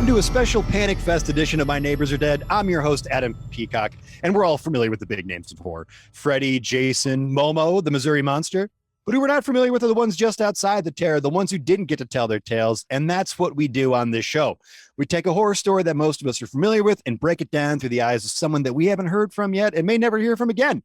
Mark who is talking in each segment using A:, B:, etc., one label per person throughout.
A: to a special Panic Fest edition of My Neighbors Are Dead. I'm your host, Adam Peacock, and we're all familiar with the big names of horror. Freddy, Jason, Momo, the Missouri Monster. But who we're not familiar with are the ones just outside the terror, the ones who didn't get to tell their tales, and that's what we do on this show. We take a horror story that most of us are familiar with and break it down through the eyes of someone that we haven't heard from yet and may never hear from again.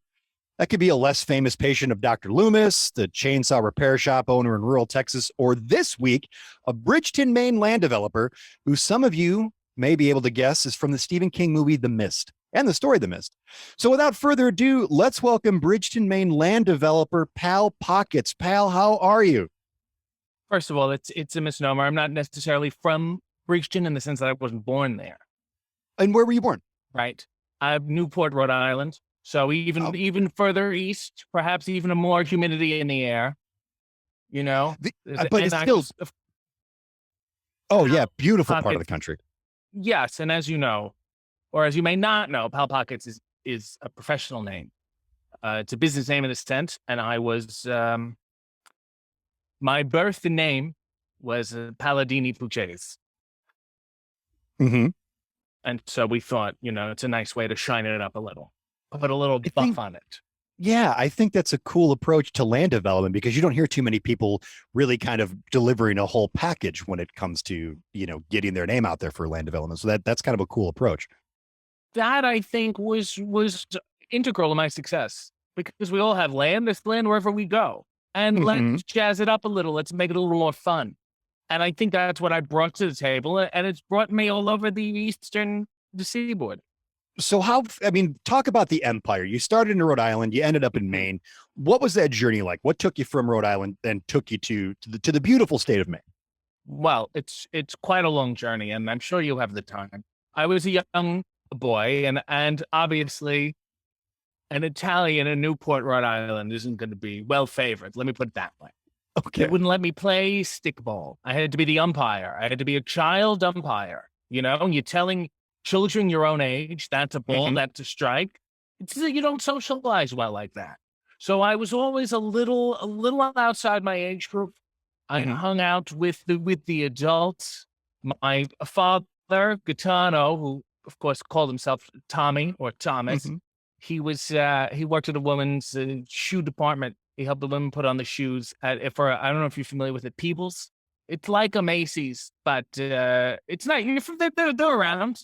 A: That could be a less famous patient of Dr. Loomis, the chainsaw repair shop owner in rural Texas, or this week, a Bridgton, Maine land developer who some of you may be able to guess is from the Stephen King movie The Mist and the story The Mist. So without further ado, let's welcome Bridgton, Maine land developer Pal Pockets. Pal, how are you?
B: First of all, it's a misnomer. I'm not necessarily from Bridgton in the sense that I wasn't born there.
A: And where were you born?
B: Right. I'm Newport, Rhode Island. So even further east, perhaps even a more humidity in the air, you know.
A: But it's still. Oh yeah, beautiful part of the country.
B: Yes, and as you know, or as you may not know, Pal Pockets is a professional name. It's a business name in a sense, and I was my birth name was Palladini Pucces.
A: Mm-hmm.
B: And so we thought, it's a nice way to shine it up a little. Put a little buff on it.
A: Yeah, I think that's a cool approach to land development because you don't hear too many people really kind of delivering a whole package when it comes to, getting their name out there for land development. So that's kind of a cool approach.
B: That I think was integral to my success because we all have land. There's land wherever we go. And let's jazz it up a little. Let's make it a little more fun. And I think that's what I brought to the table. And it's brought me all over the seaboard.
A: So talk about the empire. You started in Rhode Island, you ended up in Maine. What was that journey like? What took you from Rhode Island and took you to the beautiful state of Maine?
B: Well, it's quite a long journey, and I'm sure you have the time. I was a young boy, and obviously an Italian in Newport, Rhode Island isn't going to be well favored. Let me put it that way.
A: Okay.
B: They wouldn't let me play stickball. I had to be the umpire. I had to be a child umpire. You're telling children your own age, that's a ball, that's a strike. You don't socialize well like that. So I was always a little outside my age group. I hung out with the adults. My father, Gaetano, who of course called himself Tommy or Thomas, he worked at a woman's shoe department. He helped the women put on the shoes I don't know if you're familiar with it, Peebles. It's like a Macy's, but it's not. They're around.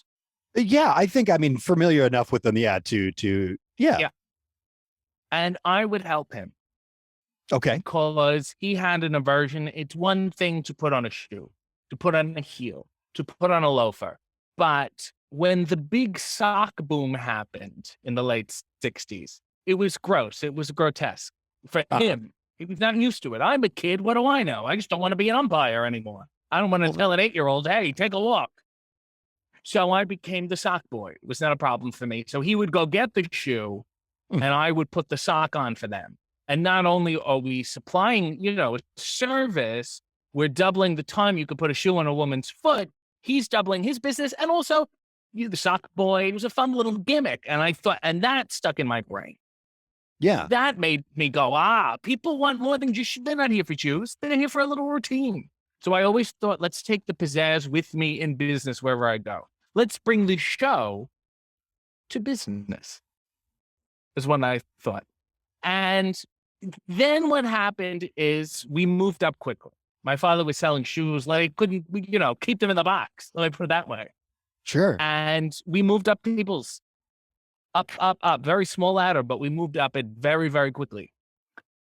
A: Yeah, I think familiar enough with them. Yeah, yeah.
B: And I would help him.
A: Okay.
B: Because he had an aversion. It's one thing to put on a shoe, to put on a heel, to put on a loafer. But when the big sock boom happened in the late 60s, it was gross. It was grotesque for him. He was not used to it. I'm a kid. What do I know? I just don't want to be an umpire anymore. I don't want to tell an 8-year-old, hey, take a walk. So I became the sock boy. It was not a problem for me. So he would go get the shoe and I would put the sock on for them. And not only are we supplying, service, we're doubling the time you could put a shoe on a woman's foot. He's doubling his business. And also the sock boy, it was a fun little gimmick. And I thought, and that stuck in my brain.
A: Yeah.
B: That made me go, people want more than just, they're not here for shoes. They're here for a little routine. So I always thought, let's take the pizzazz with me in business wherever I go. Let's bring the show to business, is what I thought. And then what happened is we moved up quickly. My father was selling shoes. Like, couldn't, keep them in the box. Let me put it that way.
A: Sure.
B: And we moved up Peoples. Up. Very small ladder, but we moved up it very, very quickly.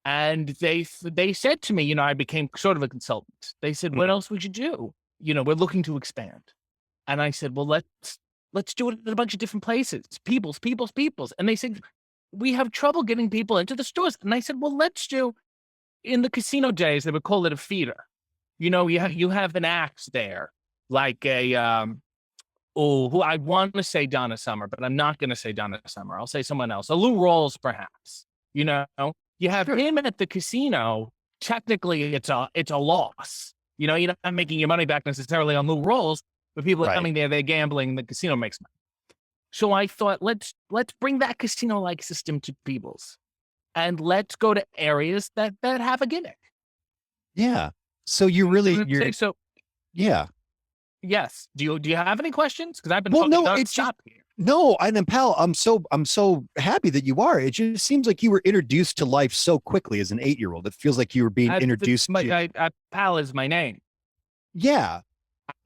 B: And they said to me, I became sort of a consultant. They said, what else would you do? We're looking to expand. And I said, well, let's do it at a bunch of different places. Peoples. And they said, we have trouble getting people into the stores. And I said, well, let's do, in the casino days, they would call it a feeder. You have an act there, like who I want to say Donna Summer, but I'm not going to say Donna Summer. I'll say someone else. A Lou Rawls, perhaps. You have him at the casino. Technically, it's a loss. You're not making your money back necessarily on Lou Rawls, but people are coming there, they're gambling, the casino makes money. So I thought, let's bring that casino-like system to Peoples, and let's go to areas that have a gimmick.
A: Yeah. So you're.
B: Yeah. Yes. Do you have any questions? Because I've been
A: Well,
B: talking
A: no, it's just
B: nonstop here.
A: no. And pal, I'm so happy that you are. It just seems like you were introduced to life so quickly as an 8-year-old. It feels like you were being introduced to.
B: Pal is my name.
A: Yeah.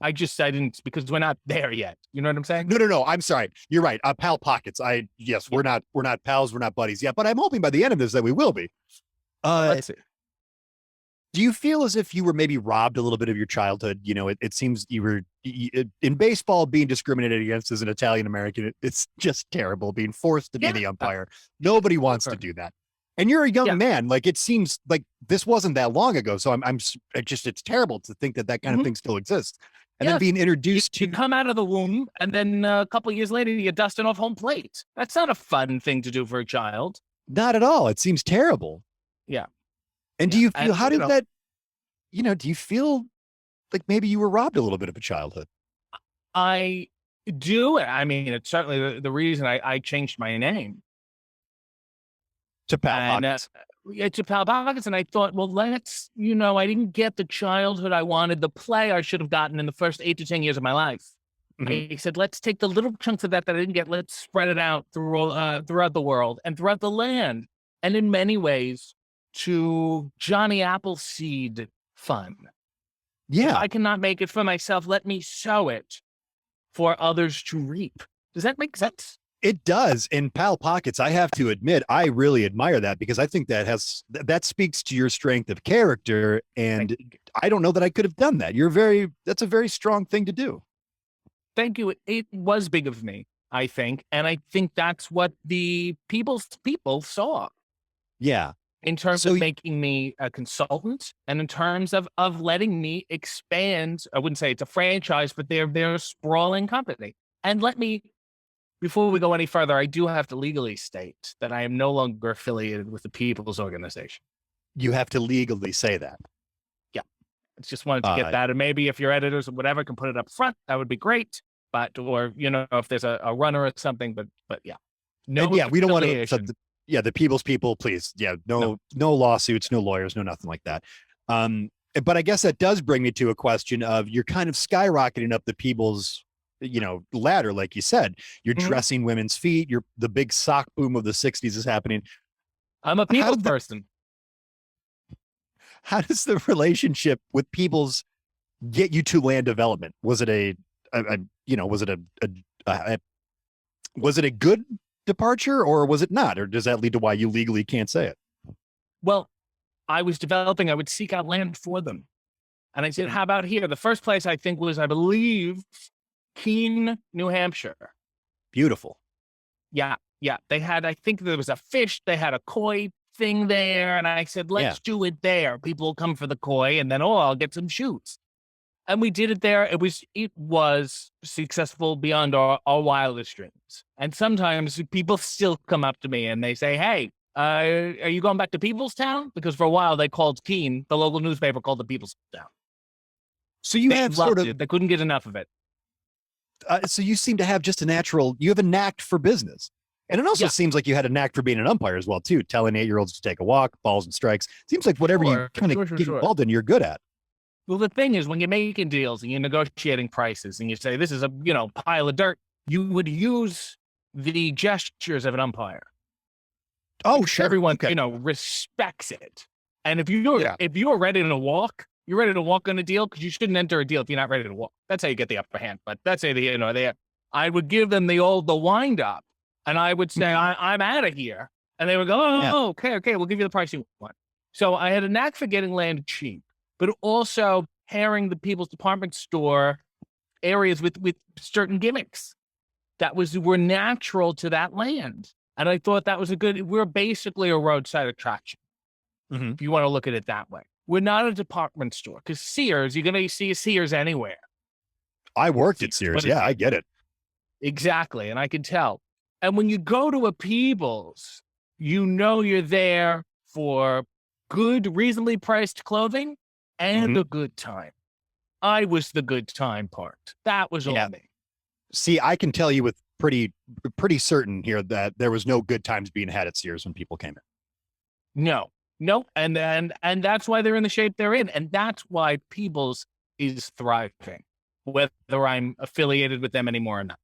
B: I didn't, because we're not there yet. You know what I'm saying?
A: No. I'm sorry. You're right. Pal Pockets. Yes, we're not pals. We're not buddies yet. But I'm hoping by the end of this that we will be.
B: Let's see.
A: Do you feel as if you were maybe robbed a little bit of your childhood? It seems you were in baseball being discriminated against as an Italian American. It's just terrible being forced to be the umpire. Nobody wants to do that. And you're a young man. Like, it seems like this wasn't that long ago. So it's terrible to think that kind of thing still exists. And then being introduced to.
B: You come out of the womb, and then a couple of years later, you're dusting off home plate. That's not a fun thing to do for a child.
A: Not at all. It seems terrible.
B: Yeah.
A: And do you feel, how did that, do you feel like maybe you were robbed a little bit of a childhood?
B: I do. I mean, it's certainly the reason I changed my name.
A: To Pal Pockets.
B: To Pal Pockets. And I thought, well, I didn't get the childhood I wanted, the play I should have gotten in the first 8 to 10 years of my life. Mm-hmm. I said, let's take the little chunks of that I didn't get, let's spread it out throughout the world and throughout the land. And in many ways, to Johnny Appleseed fun.
A: Yeah.
B: If I cannot make it for myself, let me sow it for others to reap. Does that make sense?
A: It does. In Pal Pockets, I have to admit, I really admire that, because I think that speaks to your strength of character. And I don't know that I could have done that. That's a very strong thing to do.
B: Thank you. It was big of me, I think. And I think that's what the people saw.
A: Yeah.
B: In terms of making me a consultant, and in terms of letting me expand. I wouldn't say it's a franchise, but they're a sprawling company. And before we go any further, I do have to legally state that I am no longer affiliated with the People's Organization.
A: You have to legally say that.
B: Yeah. I just wanted to get that. And maybe if your editors or whatever can put it up front, that would be great. Or if there's a runner or something, but yeah. No,
A: we don't want to. The People's People, please. Yeah. No lawsuits, no lawyers, no nothing like that. But I guess that does bring me to a question of, you're kind of skyrocketing up the People's ladder, like you said. You're dressing women's feet. The big sock boom of the 60s is happening.
B: I'm a people person.
A: How does the relationship with People's get you to land development? Was it was it a good departure, or was it not? Or does that lead to why you legally can't say it?
B: Well, I was developing, I would seek out land for them. And I said, how about here? The first place I think was, I believe, Keene, New Hampshire.
A: Beautiful.
B: Yeah. They had, I think there was a fish, they had a koi thing there. And I said, let's do it there. People will come for the koi, and then, I'll get some shoots. And we did it there. It was successful beyond our wildest dreams. And sometimes people still come up to me and they say, hey, are you going back to Peoplestown? Because for a while they called Keene, the local newspaper called the Peoplestown.
A: So you have
B: they couldn't get enough of it.
A: So you seem to have just you have a knack for business. And it also seems like you had a knack for being an umpire as well, too. Telling 8-year-olds to take a walk, balls and strikes. Seems like whatever you kind of get involved in, you're good at.
B: Well, the thing is, when you're making deals and you're negotiating prices and you say, this is a, pile of dirt, you would use the gestures of an umpire.
A: Oh, sure.
B: Everyone, respects it. And if you're ready to walk, you're ready to walk on a deal, because you shouldn't enter a deal if you're not ready to walk. That's how you get the upper hand. But that's how I would give them the wind up, and I would say, I'm out of here. And they would go, okay, we'll give you the price you want. So I had a knack for getting land cheap, but also pairing the People's Department Store areas with certain gimmicks that were natural to that land. And I thought that was we're basically a roadside attraction. Mm-hmm. If you want to look at it that way. We're not a department store, because Sears, you're going to see a Sears anywhere.
A: I worked at Sears. Yeah, I get it.
B: Exactly. And I can tell. And when you go to a People's, you're there for good, reasonably priced clothing and a good time. I was the good time part. That was all me.
A: See, I can tell you with pretty certain here that there was no good times being had at Sears when people came in.
B: No. And that's why they're in the shape they're in. And that's why People's is thriving. whether I'm affiliated with them anymore or not.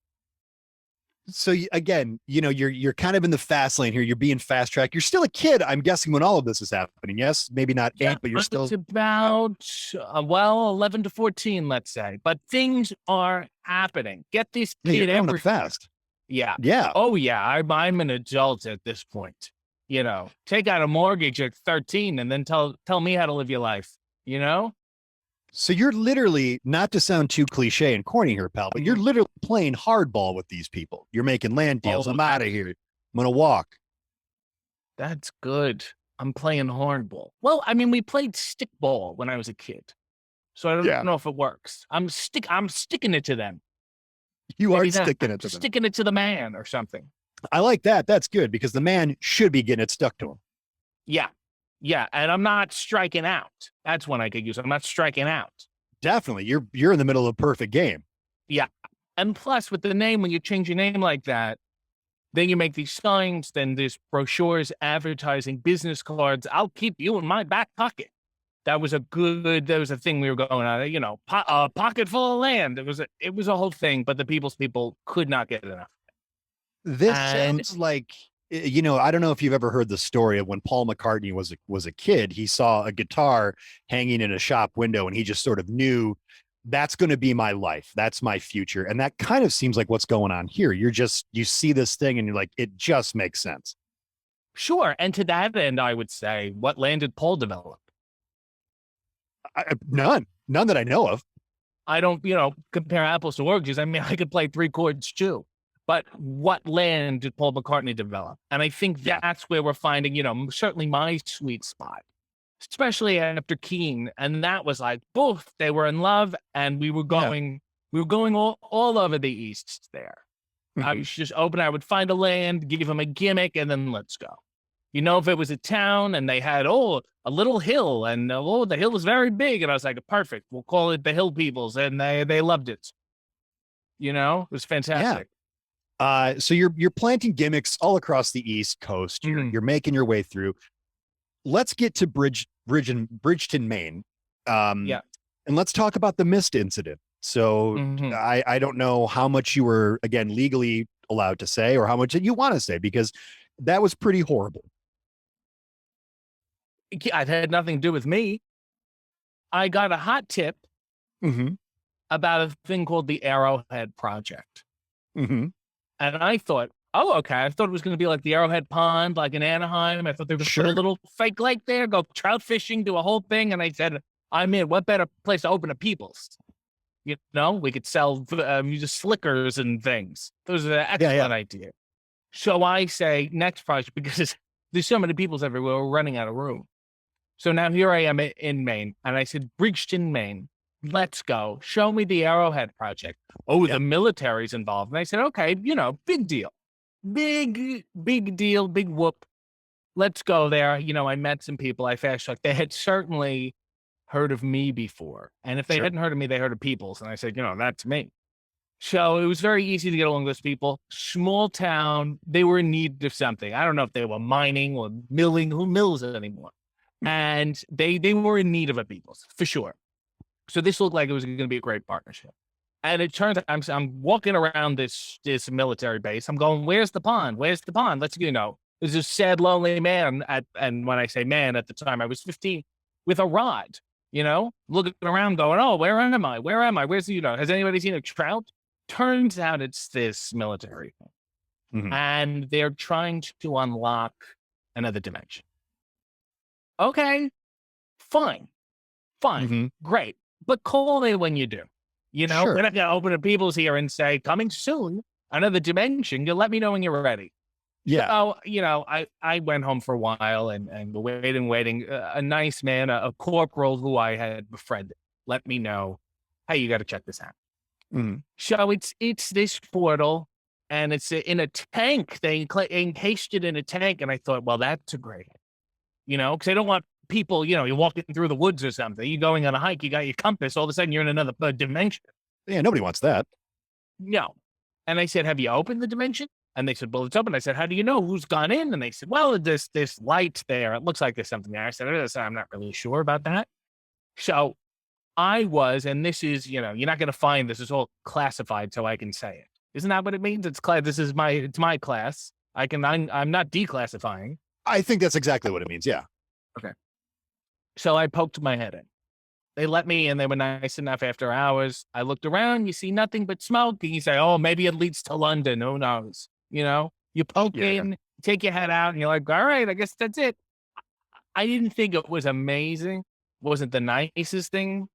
A: So again, you're kind of in the fast lane here. You're being fast tracked. You're still a kid, I'm guessing, when all of this is happening. Yes, maybe not eight, but you're still.
B: It's about 11 to 14, let's say. But things are happening. Get this kid
A: every fast.
B: Yeah.
A: Yeah.
B: Oh yeah. I'm an adult at this point. Take out a mortgage at 13 and then tell me how to live your life.
A: So you're literally, not to sound too cliche and corny here, pal, but you're literally playing hardball with these people. You're making land deals. I'm out of here. I'm going to walk.
B: That's good. I'm playing hardball. Well, I mean, we played stickball when I was a kid. So I don't know if it works. I'm sticking it to them.
A: You are sticking it to them.
B: Sticking it to the man or something.
A: I like that. That's good, because the man should be getting it stuck to him.
B: Yeah. Yeah, and I'm not striking out. That's one I could use. I'm not striking out.
A: Definitely. You're in the middle of a perfect game.
B: Yeah. And plus, with the name, when you change your name like that, then you make these signs, then there's brochures, advertising, business cards. I'll keep you in my back pocket. That was a thing we were going on, a pocket full of land. It was a whole thing, but the people's people could not get enough.
A: This sounds like, I don't know if you've ever heard the story of when Paul McCartney was a kid. He saw a guitar hanging in a shop window, and he just sort of knew that's going to be my life. That's my future. And that kind of seems like what's going on here. You see this thing and you're like, it just makes sense.
B: Sure. And to that end, I would say, what land did Paul develop?
A: None that I know of.
B: I don't, compare apples to oranges. I mean, I could play 3 chords too. But what land did Paul McCartney develop? And I think that's where we're finding, certainly my sweet spot, especially after Keane. And that was like, both, they were in love, and we were going all over the East there.
A: Mm-hmm.
B: I was just open. I would find a land, give them a gimmick, and then let's go. If it was a town and they had, a little hill, and the hill was very big. And I was like, perfect. We'll call it the Hill Peoples. And they loved it. It was fantastic.
A: Yeah. So you're planting gimmicks all across the East Coast. You're making your way through. Let's get to Bridgton, Maine. And let's talk about the mist incident. So I don't know how much you were, again, legally allowed to say, or how much you want to say, because that was pretty horrible.
B: It had nothing to do with me. I got a hot tip about a thing called the Arrowhead Project.
A: Mm-hmm.
B: And I thought, okay. I thought it was going to be like the Arrowhead Pond, like in Anaheim. I thought they were going to put a little fake lake there, go trout fishing, do a whole thing. And I said, I'm in. What better place to open a People's? We could sell just slickers and things. Those are an excellent idea. So I say, next project, because there's so many People's everywhere, we're running out of room. So now here I am in Maine. And I said, Bridgton, Maine. Let's go. Show me the Arrowhead Project. The military's involved. And I said, okay, big deal. Big deal, big whoop. Let's go there. I met some people. I fast tracked. They had certainly heard of me before. And if they hadn't heard of me, they heard of People's. And I said, that's me. So it was very easy to get along with those people. Small town. They were in need of something. I don't know if they were mining or milling. Who mills it anymore? And they were in need of a People's, for sure. So this looked like it was going to be a great partnership. And it turns out I'm walking around this military base. I'm going, where's the pond? Where's the pond? There's this sad, lonely man. And when I say man, at the time I was 15, with a rod, looking around going, oh, where am I? Where am I? Where's, has anybody seen a trout? Turns out it's this military thing. Mm-hmm. And they're trying to unlock another dimension. Okay, fine, great. But call me when you do. We're not going to open a People's here and say, coming soon, another dimension. You'll let me know when you're ready.
A: Yeah.
B: So, I went home for a while and waiting. A nice man, a corporal who I had befriended, let me know, hey, you got to check this out.
A: Mm-hmm.
B: So it's this portal, and it's in a tank. They encased it in a tank, and I thought, well, that's a great, because I don't want people, you're walking through the woods or something. You're going on a hike. You got your compass. All of a sudden, you're in another dimension.
A: Yeah, nobody wants that.
B: No. And I said, have you opened the dimension? And they said, well, it's open. I said, how do you know who's gone in? And they said, well, there's light there. It looks like there's something there. I said, I'm not really sure about that. So I was, and this is, you're not going to find this is all classified, so I can say it. Isn't that what it means? It's class. This is it's my class. I'm not declassifying.
A: I think that's exactly what it means. Yeah.
B: Okay. So I poked my head in. They let me in. They were nice enough after hours. I looked around. You see nothing but smoke. And you say, oh, maybe it leads to London. Who knows? You poke in, take your head out, and you're like, all right, I guess that's it. I didn't think it was amazing. It wasn't the nicest thing.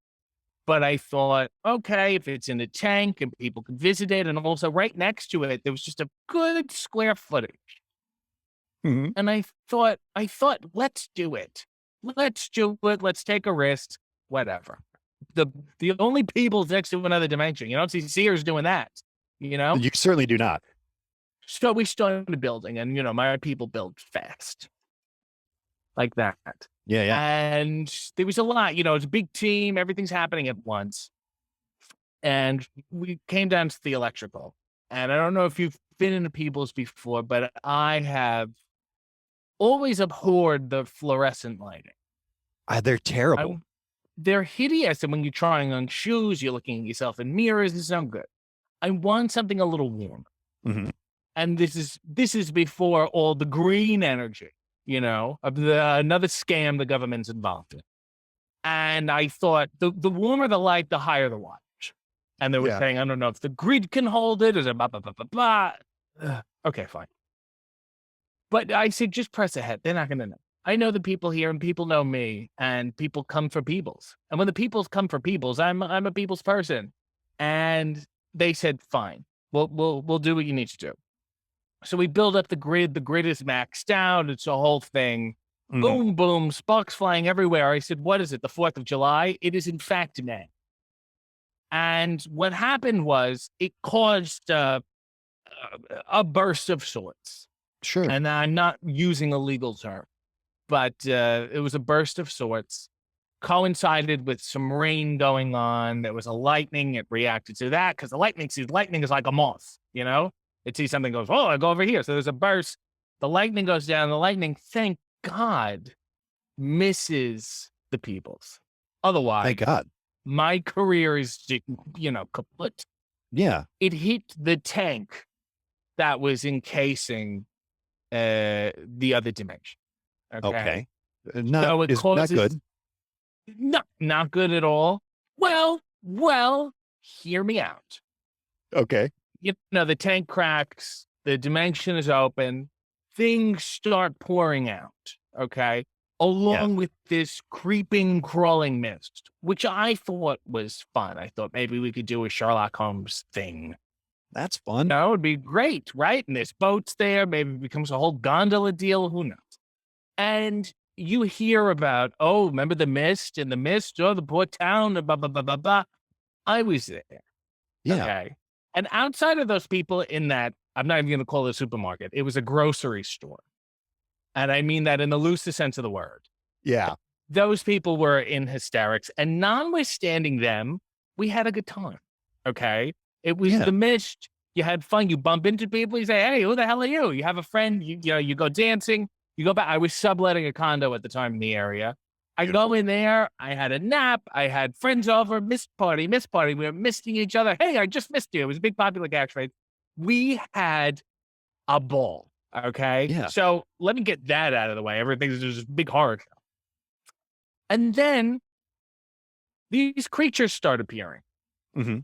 B: But I thought, okay, if it's in the tank and people can visit it, and also right next to it, there was just a good square footage.
A: Mhm.
B: And I thought, let's do it. Let's do it. Let's take a risk. Whatever. The only people next to another dimension. You don't see Sears doing that.
A: You certainly do not.
B: So we started building, and my people build fast, like that.
A: Yeah.
B: And there was a lot. It's a big team. Everything's happening at once. And we came down to the electrical. And I don't know if you've been into people's before, but I have always abhorred the fluorescent lighting.
A: They're terrible.
B: They're hideous. And when you're trying on shoes, you're looking at yourself in mirrors. It's not good. I want something a little warm.
A: Mhm.
B: And this is before all the green energy, of another scam the government's involved in. And I thought the warmer the light, the higher the wattage. And they were saying, I don't know if the grid can hold it. Is it blah, blah, blah, blah, blah. Okay, fine. But I said, just press ahead. They're not going to know. I know the people here, and people know me, and people come for peoples. And when the peoples come for peoples, I'm a people's person. And they said, fine, we'll do what you need to do. So we build up the grid. The grid is maxed out. It's a whole thing.
A: Mhm.
B: Boom, boom, sparks flying everywhere. I said, what is it? The 4th of July? It is in fact May. And what happened was it caused a burst of sorts.
A: Sure.
B: And I'm not using a legal term, but it was a burst of sorts, coincided with some rain going on. There was a lightning. It reacted to that because the lightning is like a moth, It sees something, goes, oh, I go over here. So there's a burst. The lightning goes down. The lightning, thank God, misses the peoples. Otherwise,
A: Thank God.
B: my career is, kaput.
A: Yeah.
B: It hit the tank that was encasing the other dimension.
A: Okay.
B: So
A: Not good.
B: Not good at all. Well, hear me out.
A: Okay.
B: The tank cracks, the dimension is open, things start pouring out, okay? Along with this creeping, crawling mist, which I thought was fun. I thought maybe we could do a Sherlock Holmes thing.
A: That's fun.
B: It would be great, right? And there's boats there. Maybe it becomes a whole gondola deal. Who knows? And you hear about, remember the mist? And the mist, the poor town, blah, blah, blah, blah, blah. I was there.
A: Yeah.
B: Okay. And outside of those people in that, I'm not even going to call it a supermarket. It was a grocery store. And I mean that in the loosest sense of the word.
A: Yeah.
B: Those people were in hysterics. And notwithstanding them, we had a good time. Okay. It was the mist. You had fun. You bump into people. You say, hey, who the hell are you? You have a friend. You go dancing. You go back. I was subletting a condo at the time in the area. I go in there. I had a nap. I had friends over. Mist party. We were missing each other. Hey, I just missed you. It was a big popular catchphrase. We had a ball. Okay.
A: Yeah.
B: So let me get that out of the way. Everything's just a big horror show. And then these creatures start appearing.
A: Mm-hmm.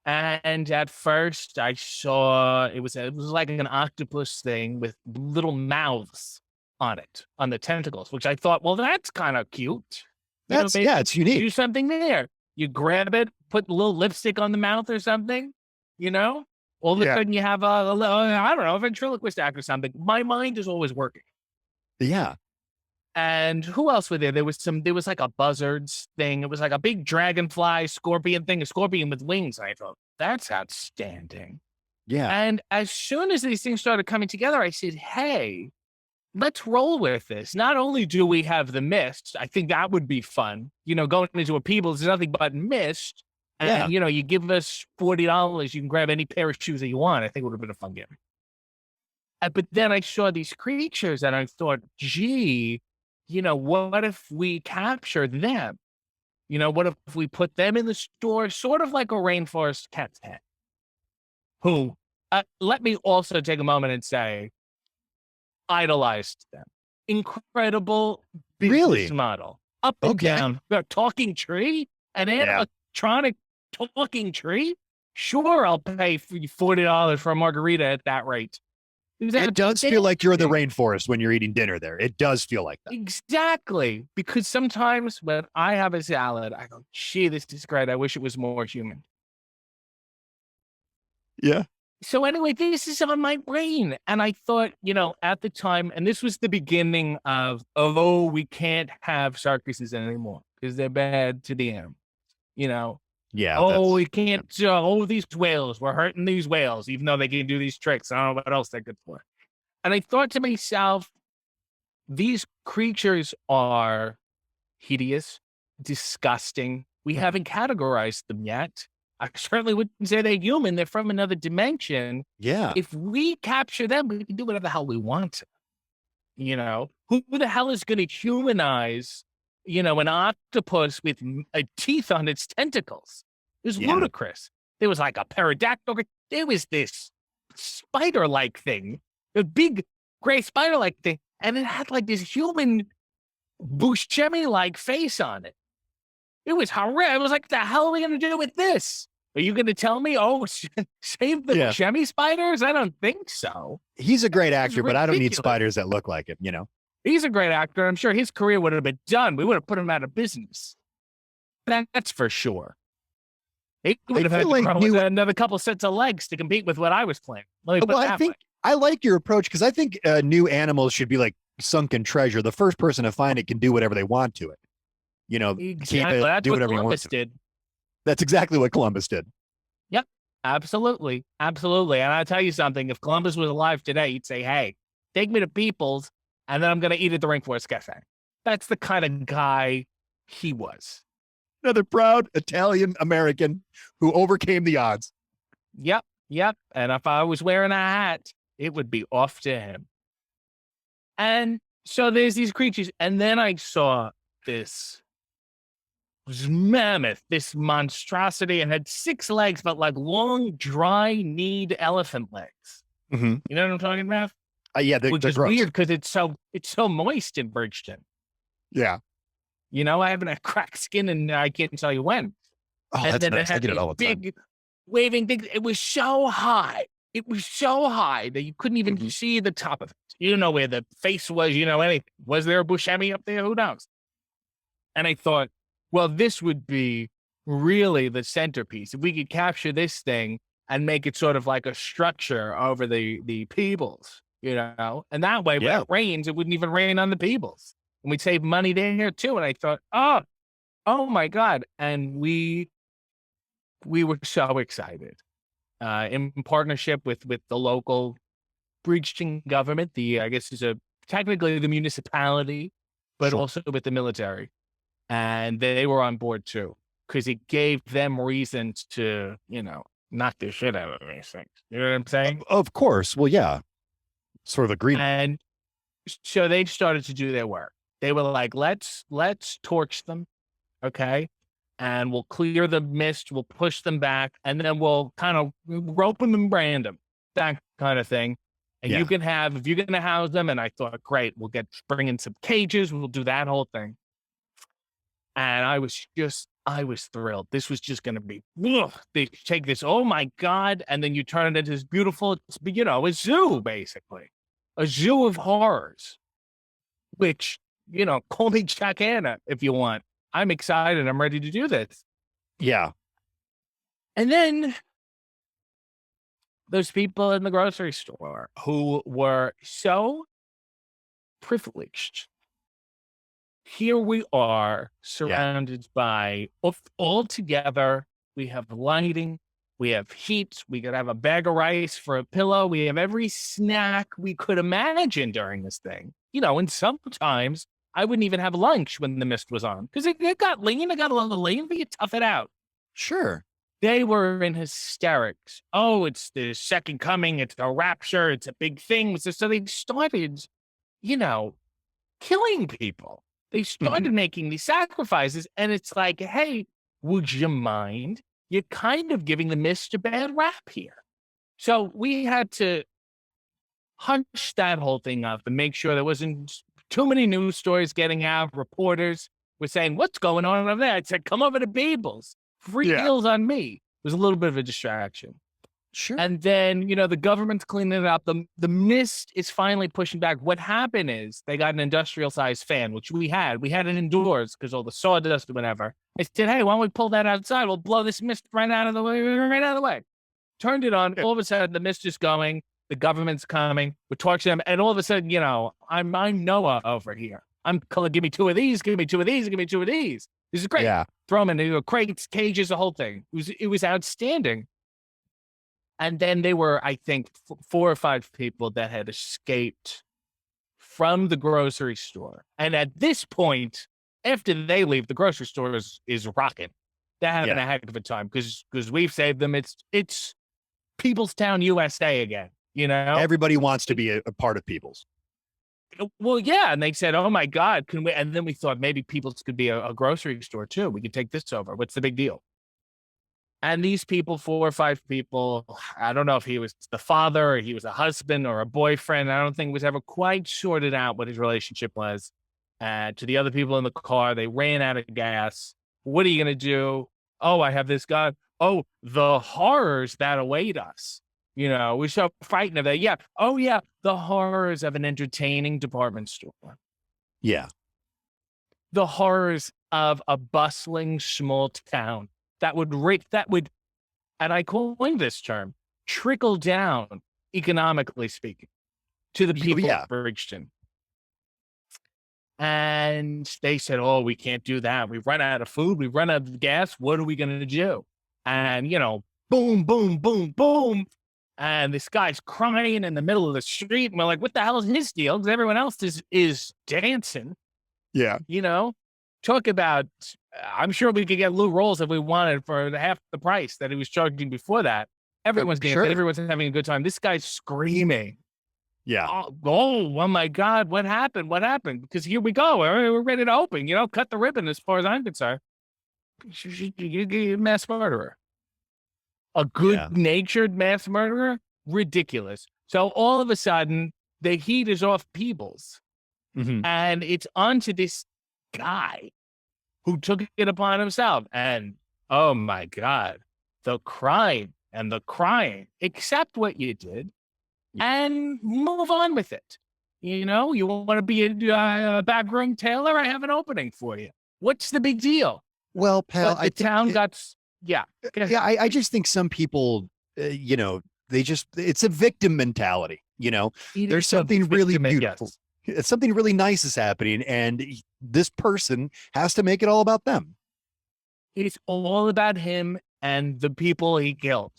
B: And at first I saw it was like an octopus thing with little mouths on it, on the tentacles, which I thought, well, that's kind of cute.
A: It's unique.
B: Do something there. You grab it, put a little lipstick on the mouth or something, all of a sudden you have I don't know, a ventriloquist act or something. My mind is always working.
A: Yeah.
B: And who else were there? There was like a buzzards thing. It was like a big dragonfly scorpion thing, a scorpion with wings. I thought, that's outstanding.
A: Yeah.
B: And as soon as these things started coming together, I said, hey, let's roll with this. Not only do we have the mist, I think that would be fun. Going into a Peebles, there's nothing but mist. And, you give us $40, you can grab any pair of shoes that you want. I think it would have been a fun game. But then I saw these creatures and I thought, gee, what if we capture them? You know, what if we put them in the store, sort of like a rainforest cat's head? Who, let me also take a moment and say, idolized them. Incredible business
A: Really?
B: model. Up and
A: Okay.
B: down. A talking tree? An
A: Yeah.
B: animatronic talking tree? Sure, I'll pay $40 for a margarita at that rate.
A: It does feel like you're in the
B: outstanding.
A: rainforest when you're eating dinner there. It does feel like that.
B: Exactly. Because sometimes when I have a salad, I go, gee, this is great. I wish it was more human.
A: Yeah.
B: So anyway, this is on my brain. And I thought, you know, at the time, and this was the beginning of, oh, we can't have circuses anymore because they're bad to the animals. You know,
A: Yeah.
B: oh, we can't, these whales, we're hurting these whales, even though they can do these tricks. I don't know what else they're good for. And I thought to myself, these creatures are hideous, disgusting. We haven't categorized them yet. I certainly wouldn't say they're human. They're from another dimension.
A: Yeah.
B: If we capture them, we can do whatever the hell we want to. You know, who the hell is going to humanize, you know, an octopus with teeth on its tentacles? It was ludicrous. There was like a pterodactyl. There was this spider-like thing, a big gray spider-like thing, and it had like this human Buscemi-like face on it. It was horrible. It was like, the hell are we going to do with this? Are you going to tell me, oh, save the Buscemi spiders? I don't think so.
A: He's a great actor, but I don't need spiders that look like him, you know?
B: He's a great actor. I'm sure his career would have been done. We would have put him out of business. That's for sure. He would have had to grow with another couple sets of legs to compete with what I was playing.
A: I like your approach because I think new animals should be like sunken treasure. The first person to find it can do whatever they want to it. You know,
B: exactly. That's
A: do
B: what
A: whatever
B: Columbus did.
A: That's exactly what Columbus did.
B: Yep, absolutely, absolutely. And I'll tell you something: if Columbus was alive today, he'd say, "Hey, take me to People's, and then I'm going to eat at the Rainforest Cafe." That's the kind of guy he was.
A: Another proud Italian American who overcame the odds.
B: Yep. And if I was wearing a hat, it would be off to him. And so there's these creatures, and then I saw this mammoth, this monstrosity, and had 6 legs, but like long, dry-kneed elephant legs.
A: Mm-hmm.
B: You know what I'm talking about?
A: Yeah,
B: which is
A: gross.
B: weird because it's so moist in Bridgton.
A: Yeah.
B: You know, I haven't had cracked skin, and I can't tell you when.
A: Oh,
B: and
A: that's
B: then
A: nice.
B: it had
A: I get it all the time.
B: Big waving things. It was so high. It was so high that you couldn't even see the top of it. You don't know where the face was. You know anything. Was there a Buscemi up there? Who knows? And I thought, well, this would be really the centerpiece. If we could capture this thing and make it sort of like a structure over the Peebles, you know, and that way when it rains, it wouldn't even rain on the Peebles. And we'd save money there too. And I thought, oh my God. And we were so excited. In partnership with the local Bridgton government, I guess is technically the municipality, but also with the military. And they were on board too, because it gave them reasons to, you know, knock the shit out of these things. You know what I'm saying?
A: Of course. Well, yeah. Sort of agreed.
B: And so they started to do their work. They were like, let's torch them. Okay. And we'll clear the mist. We'll push them back. And then we'll kind of rope them and brand them. That kind of thing. And you can have, if you're going to house them. And I thought, great, we'll bring in some cages. We'll do that whole thing. And I was thrilled. This was just going to be, they take this, oh my God. And then you turn it into this beautiful, you know, a zoo, basically. A zoo of horrors. Which, you know, call me Jack Hanna if you want. I'm excited. I'm ready to do this.
A: Yeah.
B: And then those people in the grocery store who were so privileged. Here we are surrounded by all together. We have lighting. We have heat. We could have a bag of rice for a pillow. We have every snack we could imagine during this thing. You know, and sometimes I wouldn't even have lunch when the mist was on because it got lean. It got a little lean, but you tough it out.
A: Sure.
B: They were in hysterics. Oh, it's the second coming. It's a rapture. It's a big thing. So they started, you know, killing people. They started making these sacrifices, and it's like, hey, would you mind? You're kind of giving the mist a bad rap here. So we had to hunch that whole thing up and make sure there wasn't too many news stories getting out. Reporters were saying, what's going on over there? I said, come over to Babel's. Free meals on me. It was a little bit of a distraction.
A: Sure.
B: And then, the government's cleaning it up. The mist is finally pushing back. What happened is they got an industrial sized fan, which we had. We had it indoors because all the sawdust or whatever. I said, hey, why don't we pull that outside? We'll blow this mist right out of the way. Turned it on. All of a sudden, the mist is going. The government's coming. We're torching them. And all of a sudden, I'm Noah over here. I'm calling, give me 2 of these, give me 2 of these, give me 2 of these. This is great.
A: Yeah.
B: Throw them in crates, cages, the whole thing. It was outstanding. And then they were, I think, 4 or 5 people that had escaped from the grocery store. And at this point, after they leave, the grocery store is rocking. They're having a heck of a time because we've saved them. It's People's Town, USA again.
A: Everybody wants to be a part of People's.
B: Well, yeah. And they said, oh, my God, can we? And then we thought maybe People's could be a grocery store, too. We could take this over. What's the big deal? And these people, 4 or 5 people, I don't know if he was the father or he was a husband or a boyfriend. I don't think it was ever quite sorted out what his relationship was. To the other people in the car, they ran out of gas. What are you going to do? Oh, I have this gun. Oh, the horrors that await us. We're so frightened of that. Yeah. Oh, yeah. The horrors of an entertaining department store.
A: Yeah.
B: The horrors of a bustling small town that would, and I coined this term, trickle down, economically speaking, to the people of Bridgton. And they said, oh, we can't do that. We've run out of food. We've run out of gas. What are we going to do? And, boom, boom, boom, boom. And this guy's crying in the middle of the street. And we're like, what the hell is his deal? Because everyone else is dancing.
A: Yeah.
B: Talk about, I'm sure we could get Lou Rolls if we wanted for half the price that he was charging before that. Everyone's dancing. Sure. Everyone's having a good time. This guy's screaming.
A: Yeah.
B: Oh my God. What happened? What happened? Because here we go. We're ready to open, cut the ribbon as far as I'm concerned. You're a mass murderer. A good-natured mass murderer? Ridiculous. So all of a sudden, the heat is off Peebles.
A: Mm-hmm.
B: And it's onto this guy who took it upon himself. And, oh, my God, the crime and the crying. Accept what you did and move on with it. You want to be a backroom tailor? I have an opening for you. What's the big deal?
A: Well, pal,
B: but the town got... Yeah.
A: I just think some people, it's a victim mentality, There's something really beautiful. Yes. Something really nice is happening, and this person has to make it all about them.
B: It's all about him and the people he killed.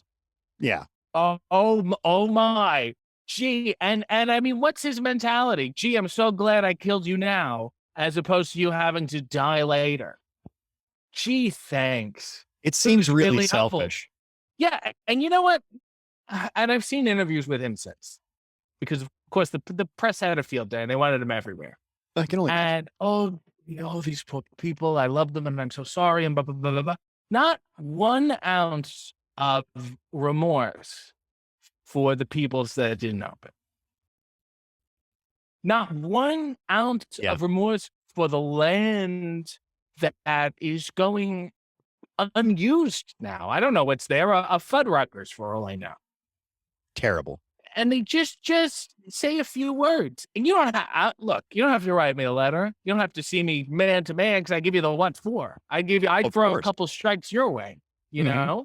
A: Yeah.
B: Oh my. Gee, and I mean, what's his mentality? Gee, I'm so glad I killed you now, as opposed to you having to die later. Gee, thanks.
A: It seems really selfish.
B: Yeah, and you know what? And I've seen interviews with him since, because of course the press had a field day and they wanted him everywhere.
A: I can only
B: these poor people, I love them and I'm so sorry and blah blah blah blah blah. Not 1 ounce of remorse for the peoples that didn't open. Not 1 ounce of remorse for the land that is going unused now. I don't know what's there. A Fuddruckers for all I know.
A: Terrible.
B: And they just say a few words. And you don't have, you don't have to write me a letter. You don't have to see me man to man because I give you the what for. I'd throw a couple strikes your way, you know?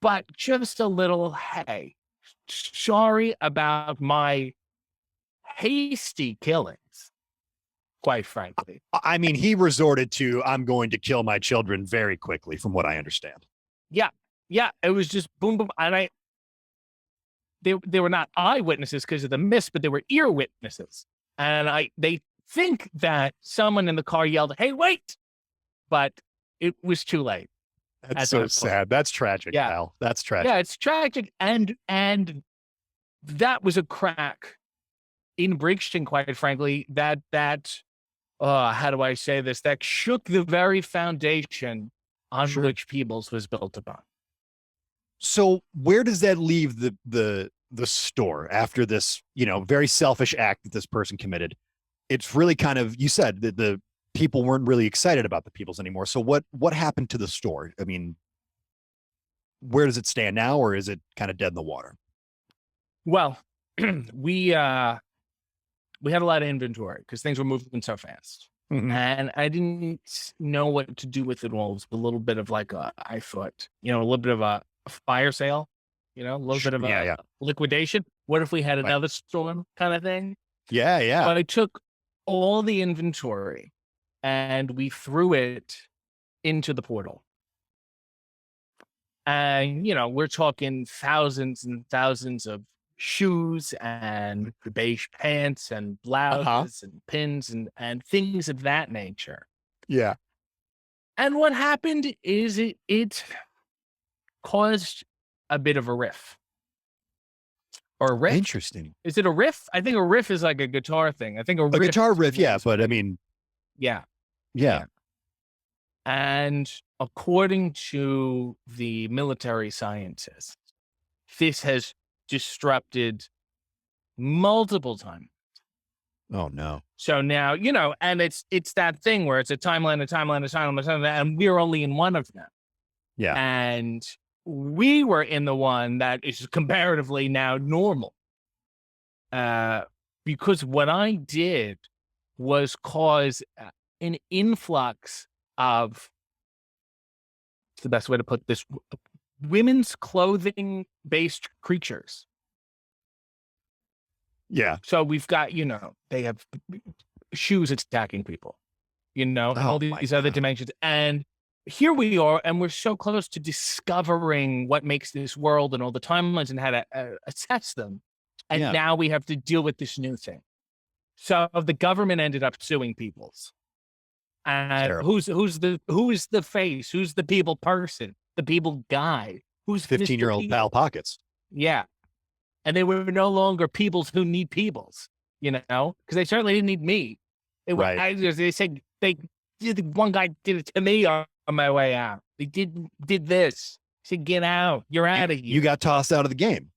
B: But just a little, hey, sorry about my hasty killings. Quite frankly.
A: I mean, he resorted to, I'm going to kill my children very quickly, from what I understand.
B: Yeah. It was just boom, boom. And they were not eyewitnesses because of the mist, but they were ear witnesses. And they think that someone in the car yelled, hey, wait. But it was too late.
A: That's so sad. That's tragic, pal. That's tragic.
B: Yeah, it's tragic. And that was a crack in Bridgton, quite frankly, that how do I say this? That shook the very foundation on
A: Sure.
B: which Peebles was built upon.
A: So where does that leave the store after this, very selfish act that this person committed? It's really kind of, you said that the people weren't really excited about the Peebles anymore. So what happened to the store? I mean, where does it stand now, or is it kind of dead in the water?
B: Well, we had a lot of inventory because things were moving so fast.
A: Mhm.
B: And I didn't know what to do with it all. It was a little bit of like I thought, a little bit of a fire sale, a little bit of a liquidation. What if we had another storm kind of thing?
A: Yeah.
B: But I took all the inventory and we threw it into the portal. And, we're talking thousands and thousands of shoes and beige pants and blouses and pins and things of that nature.
A: Yeah.
B: And what happened is it caused a bit of a riff. Or a riff?
A: Interesting.
B: Is it a riff? I think a riff is like a guitar thing. I think a
A: guitar riff, yeah, but I mean,
B: yeah. And according to the military scientists, this has disrupted multiple times.
A: Oh no.
B: So now, and it's that thing where it's a timeline, and we're only in one of them.
A: Yeah.
B: And we were in the one that is comparatively now normal. Because what I did was cause an influx of, the best way to put this, women's clothing based creatures.
A: Yeah.
B: So we've got, they have shoes attacking people, all these other dimensions. And here we are, and we're so close to discovering what makes this world and all the timelines and how to assess them. And now we have to deal with this new thing. So the government ended up suing Peoples. And who is the face? Who's the people person? The people guy? Who's
A: 15-year-old Pal Pockets?
B: Yeah. And they were no longer Peoples who need Peoples, because they certainly didn't need me. They said one guy did it to me on my way out. They did this. He said, get out. You're out of here.
A: You got tossed out of the game.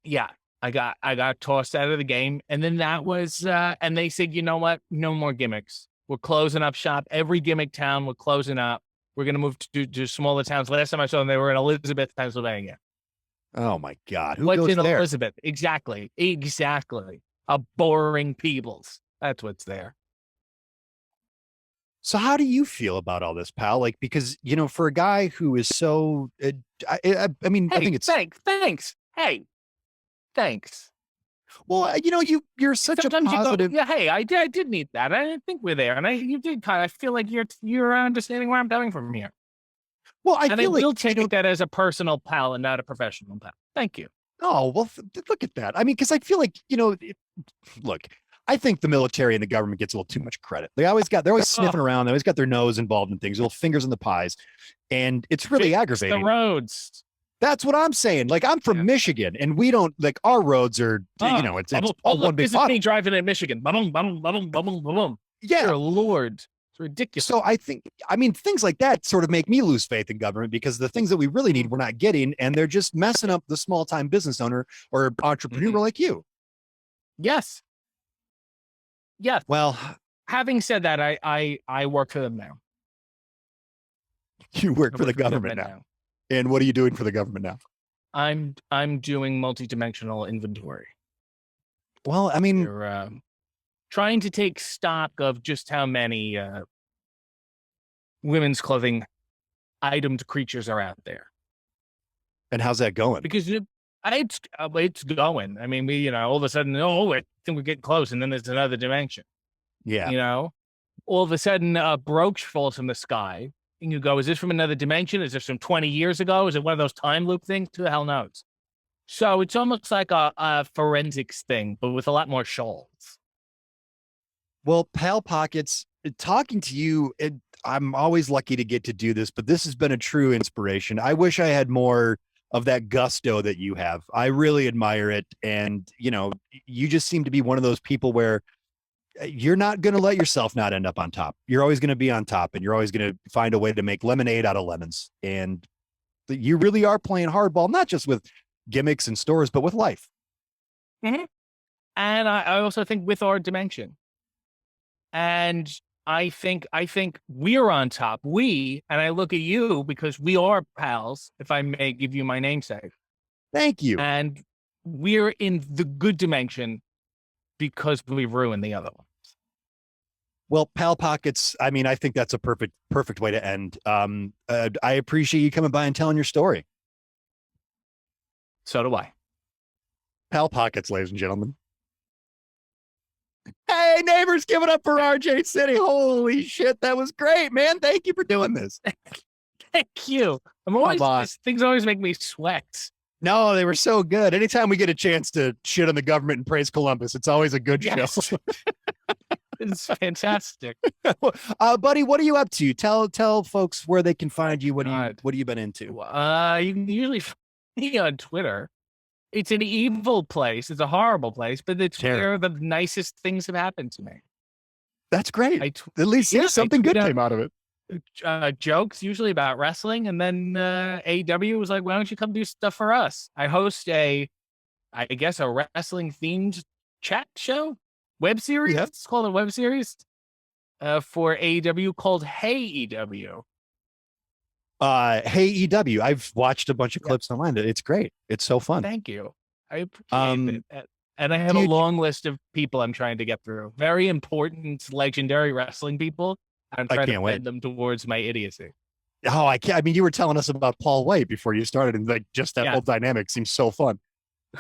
B: Yeah. I got tossed out of the game. And then that was, and they said, you know what? No more gimmicks. We're closing up shop. Every gimmick town, we're closing up. We're going to move to smaller towns. Last time I saw them, they were in Elizabeth, Pennsylvania.
A: Oh my God.
B: What's
A: goes
B: in
A: there?
B: Elizabeth? Exactly. A boring Peebles. That's what's there.
A: So how do you feel about all this, pal? Like, because, for a guy who is so, I mean, I think it's...
B: Thanks. Hey, thanks.
A: Well, you're such
B: Sometimes
A: a positive...
B: You go, hey, I did need that. I didn't think we're there. And you did kind of, I feel like you're understanding where I'm coming from here.
A: Well, I
B: will take that as a personal pal and not a professional pal. Thank you.
A: Oh, well, look at that. I mean, because I feel like, look, I think the military and the government gets a little too much credit. They're always sniffing around. They always got their nose involved in things, little fingers in the pies. And it's really aggravating.
B: The roads.
A: That's what I'm saying. Like, I'm from Michigan, and we don't, like, our roads are, it's all one big
B: This is me driving in Michigan.
A: Yeah.
B: Dear Lord. It's ridiculous.
A: So things like that sort of make me lose faith in government, because the things that we really need, we're not getting, and they're just messing up the small time business owner or entrepreneur like you.
B: Yes.
A: Well,
B: having said that, I work for them now.
A: You work for the government now. And what are you doing for the government now?
B: I'm doing multidimensional inventory.
A: Well, I mean,
B: you're trying to take stock of just how many women's clothing itemed creatures are out there.
A: And how's that going?
B: Because it's going. I mean, we, all of a sudden, I think we're getting close, and then there's another dimension.
A: Yeah.
B: All of a sudden, a brooch falls from the sky, and you go, is this from another dimension? Is this from 20 years ago? Is it one of those time loop things? Who the hell knows? So it's almost like a forensics thing, but with a lot more shawls.
A: Well, Pal Pockets, talking to you, I'm always lucky to get to do this, but this has been a true inspiration. I wish I had more of that gusto that you have. I really admire it. And, you just seem to be one of those people where you're not going to let yourself not end up on top. You're always going to be on top, and you're always going to find a way to make lemonade out of lemons. And you really are playing hardball, not just with gimmicks and stories, but with life.
B: Mm-hmm. And I also think with our dimension. And I think we're on top. And I look at you because we are pals, if I may give you my namesake.
A: Thank you.
B: And we're in the good dimension because we ruined the other one.
A: Well, Pal Pockets, I mean, I think that's a perfect way to end. I appreciate you coming by and telling your story.
B: So do I.
A: Pal Pockets, ladies and gentlemen. Hey, neighbors, give it up for RJ City. Holy shit, that was great, man. Thank you for doing this.
B: Thank you. Things always make me sweat.
A: No, they were so good. Anytime we get a chance to shit on the government and praise Columbus, it's always a good show.
B: It's fantastic.
A: Buddy, what are you up to? Tell folks where they can find you. What have you been into?
B: You can usually find me on Twitter. It's an evil place. It's a horrible place, but it's where the nicest things have happened to me.
A: That's great. At least something good came out of it.
B: Jokes usually about wrestling, and then AEW was like, "Why don't you come do stuff for us?" I host a wrestling themed chat show, web series.
A: Yeah.
B: It's called a web series for AEW called Hey EW.
A: Hey EW. I've watched a bunch of clips online. It's great. It's so fun.
B: Thank you. I appreciate it. And I have a long list of people I'm trying to get through. Very important, legendary wrestling people. I'm trying to bend them towards my idiocy.
A: Oh, I can't. I mean, you were telling us about Paul White before you started, and like just that whole dynamic seems so fun.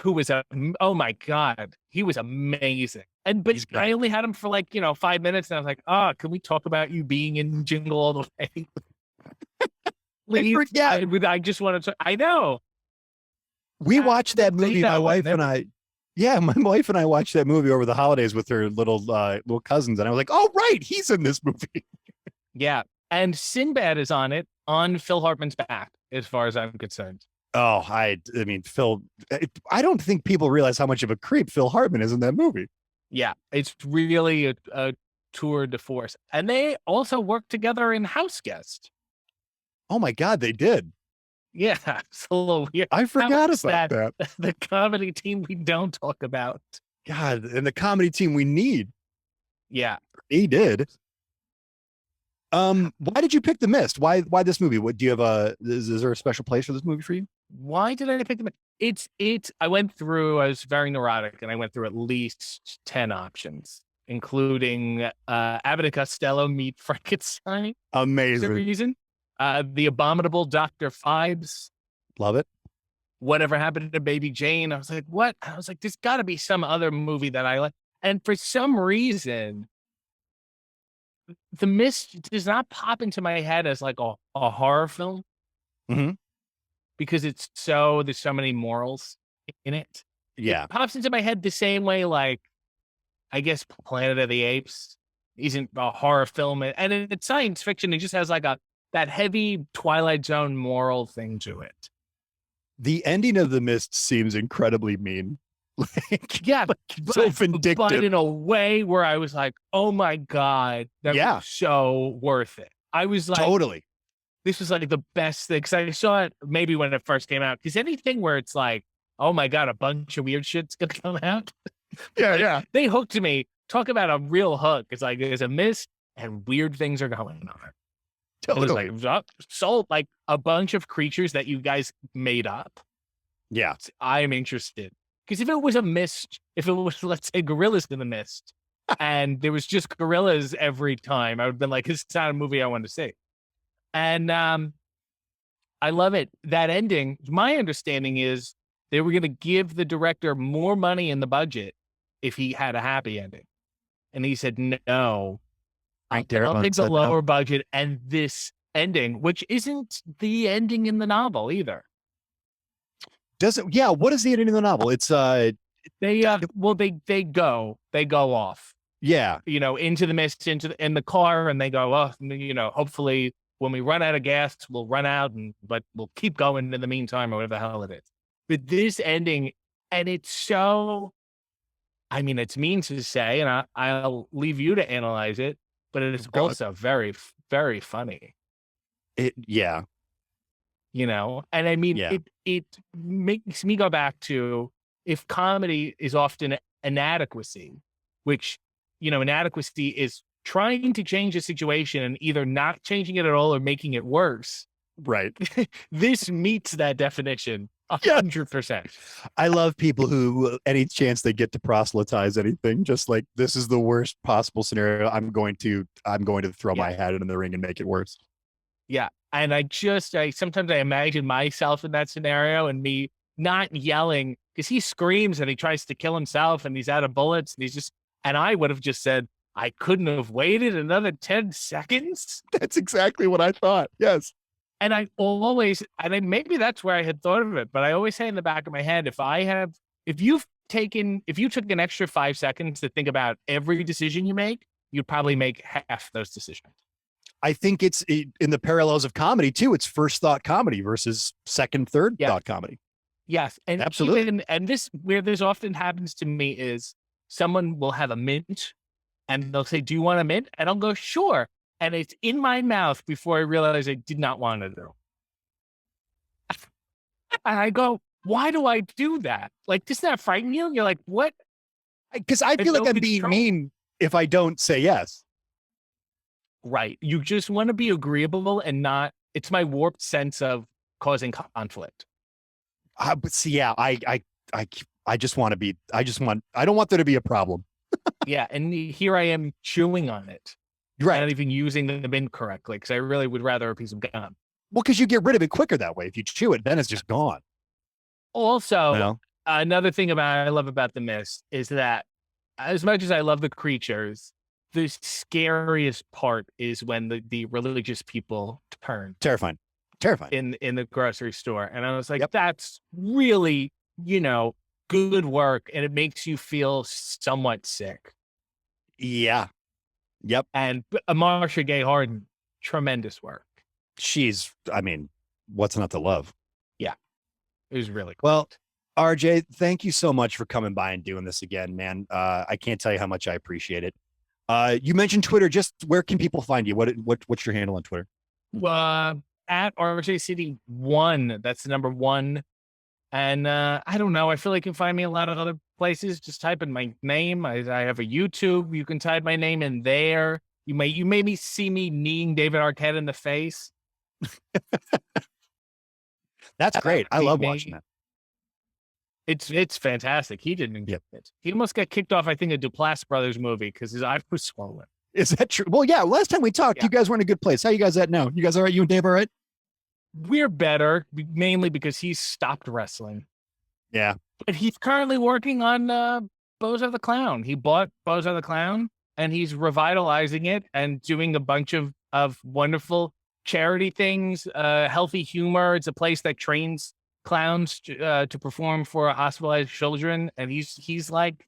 B: Oh my God, he was amazing. But I only had him for 5 minutes, and I was like, can we talk about you being in Jingle All the Way? I just want to. I know.
A: We watched that movie. My wife and I. Yeah, my wife and I watched that movie over the holidays with her little cousins, and I was like, "Oh, right, he's in this movie."
B: Yeah, and Sinbad is on it on Phil Hartman's back, as far as I'm concerned.
A: Oh, I mean, Phil. I don't think people realize how much of a creep Phil Hartman is in that movie.
B: Yeah, it's really a tour de force, and they also worked together in House Guest.
A: Oh my God, they did.
B: Yeah, it's a little weird.
A: I forgot about that.
B: The comedy team we don't talk about.
A: God, and the comedy team we need.
B: Yeah.
A: He did. Why did you pick The Mist? Why this movie? What do you have is there a special place for this movie for you?
B: Why did I pick The Mist? I was very neurotic, and I went through at least 10 options, including Abbott and Costello meet Frankenstein.
A: Amazing.
B: Reason. The Abominable Dr. Phibes.
A: Love it.
B: Whatever Happened to Baby Jane. I was like, what? I was like, there's got to be some other movie that I like. And for some reason, The Mist does not pop into my head as like a horror film.
A: Mm-hmm.
B: Because there's so many morals in it.
A: Yeah.
B: It pops into my head the same way, like, I guess Planet of the Apes isn't a horror film. And it's science fiction. It just has like that heavy Twilight Zone moral thing to it.
A: The ending of The Mist seems incredibly mean. So vindictive.
B: But in a way where I was like, oh my God, that was so worth it. I was like,
A: totally.
B: This was like the best thing. Because I saw it maybe when it first came out. Because anything where it's like, oh my God, a bunch of weird shit's going to come out.
A: Yeah.
B: They hooked me. Talk about a real hook. It's like, there's a mist and weird things are going on.
A: Totally.
B: Like, sold like a bunch of creatures that you guys made up.
A: Yeah.
B: I'm interested. Because if it was a mist, if it was, let's say, gorillas in the mist, and there was just gorillas every time, I would have been like, this is not a movie I want to see. And I love it. That ending, my understanding is they were going to give the director more money in the budget if he had a happy ending. And he said, no, I'll take the lower budget and this ending, which isn't the ending in the novel either.
A: Does it? Yeah. What is the ending of the novel? It's
B: they go off.
A: Yeah.
B: Into the mist, in the car, and they go, hopefully when we run out of gas, we'll run out, but we'll keep going in the meantime, or whatever the hell it is. But this ending, and it's so I mean, it's mean to say, and I'll leave you to analyze it, but it is also very, very funny.
A: Yeah.
B: And I mean,
A: Yeah.
B: it makes me go back to, if comedy is often inadequacy, which, inadequacy is trying to change a situation and either not changing it at all or making it worse.
A: Right.
B: This meets that definition 100%.
A: I love people who, any chance they get to proselytize anything, just like, this is the worst possible scenario. I'm going to throw my hat in the ring and make it worse.
B: Yeah. And sometimes I imagine myself in that scenario and me not yelling, because he screams and he tries to kill himself and he's out of bullets and I would have just said, I couldn't have waited another 10 seconds.
A: That's exactly what I thought. Yes.
B: And maybe that's where I had thought of it, but I always say in the back of my head, if you took an extra 5 seconds to think about every decision you make, you'd probably make half those decisions.
A: I think it's in the parallels of comedy too. It's first thought comedy versus second, third thought comedy.
B: Yes. And
A: absolutely.
B: Where this often happens to me is someone will have a mint and they'll say, do you want a mint? And I'll go, sure. And it's in my mouth before I realize I did not want to do. And I go, why do I do that? Like, doesn't that frighten you? You're like, what?
A: Because I feel like I'm being mean if I don't say yes.
B: Right. You just want to be agreeable and not, it's my warped sense of causing conflict.
A: But see, yeah, I just want to be, I don't want there to be a problem.
B: Yeah. And here I am chewing on it.
A: Right.
B: Not even using the bin correctly, because I really would rather a piece of gum.
A: Well, because you get rid of it quicker that way. If you chew it, then it's just gone.
B: Also, another thing I love about The Mist is that as much as I love the creatures, the scariest part is when the religious people turn.
A: Terrifying.
B: In the grocery store. And I was like, that's really, good work. And it makes you feel somewhat sick.
A: Yeah. Yep.
B: And Marsha Gay Harden, tremendous work.
A: What's not to love?
B: Yeah. It was really
A: cool. Well, RJ, thank you so much for coming by and doing this again, man. I can't tell you how much I appreciate it. You mentioned Twitter. Just where can people find you? What's your handle on Twitter?
B: At RJ City 1. That's the number 1. And I don't know. I feel like you can find me a lot of other places. Just type in my name. I have a YouTube. You can type my name in there. You maybe see me kneeing David Arquette in the face.
A: That's great. I love watching that.
B: It's fantastic. He didn't get it. He almost got kicked off, I think, a Duplass Brothers movie because his eye was swollen.
A: Is that true? Well, yeah. Last time we talked, you guys were in a good place. How you guys at now? You guys all right? You and Dave all right?
B: We're better, mainly because he's stopped wrestling.
A: Yeah.
B: But he's currently working on Bozo the Clown. He bought Bozo the Clown, and he's revitalizing it and doing a bunch of wonderful charity things, healthy humor. It's a place that trains clowns to perform for hospitalized children. And he's like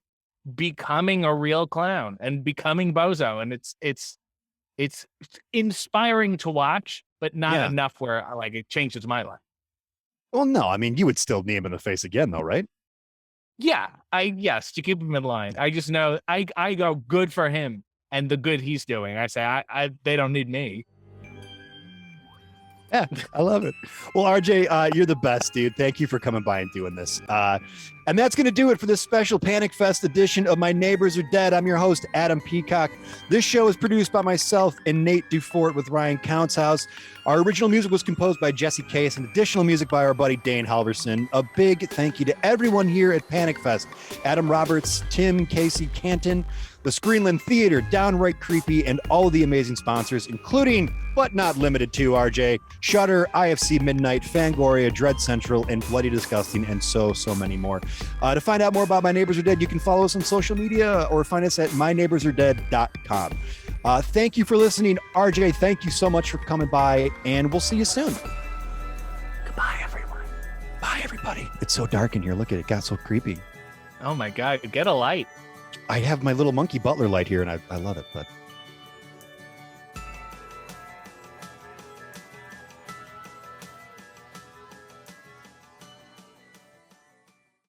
B: becoming a real clown and becoming Bozo. And it's inspiring to watch, but not enough where it changes my life.
A: Well, no, you would still knee him in the face again though, right?
B: Yeah, yes, to keep him in line. I just know I go good for him and the good he's doing. I say they don't need me.
A: Yeah, I love it. Well, RJ, you're the best, dude. Thank you for coming by and doing this. And that's going to do it for this special Panic Fest edition of My Neighbors Are Dead. I'm your host, Adam Peacock. This show is produced by myself and Nate Dufort with Ryan Countshouse. Our original music was composed by Jesse Case and additional music by our buddy Dane Halverson. A big thank you to everyone here at Panic Fest. Adam Roberts, Tim, Casey, Canton, the Screenland Theater, Downright Creepy, and all the amazing sponsors, including, but not limited to, RJ, Shudder, IFC Midnight, Fangoria, Dread Central, and Bloody Disgusting, and so many more. To find out more about My Neighbors Are Dead, you can follow us on social media or find us at myneighborsaredead.com. Thank you for listening. RJ, thank you so much for coming by, and we'll see you soon.
B: Goodbye, everyone.
A: Bye, everybody. It's so dark in here. Look at it. It got so creepy.
B: Oh, my God. Get a light.
A: I have my little monkey butler light here, and I love it, but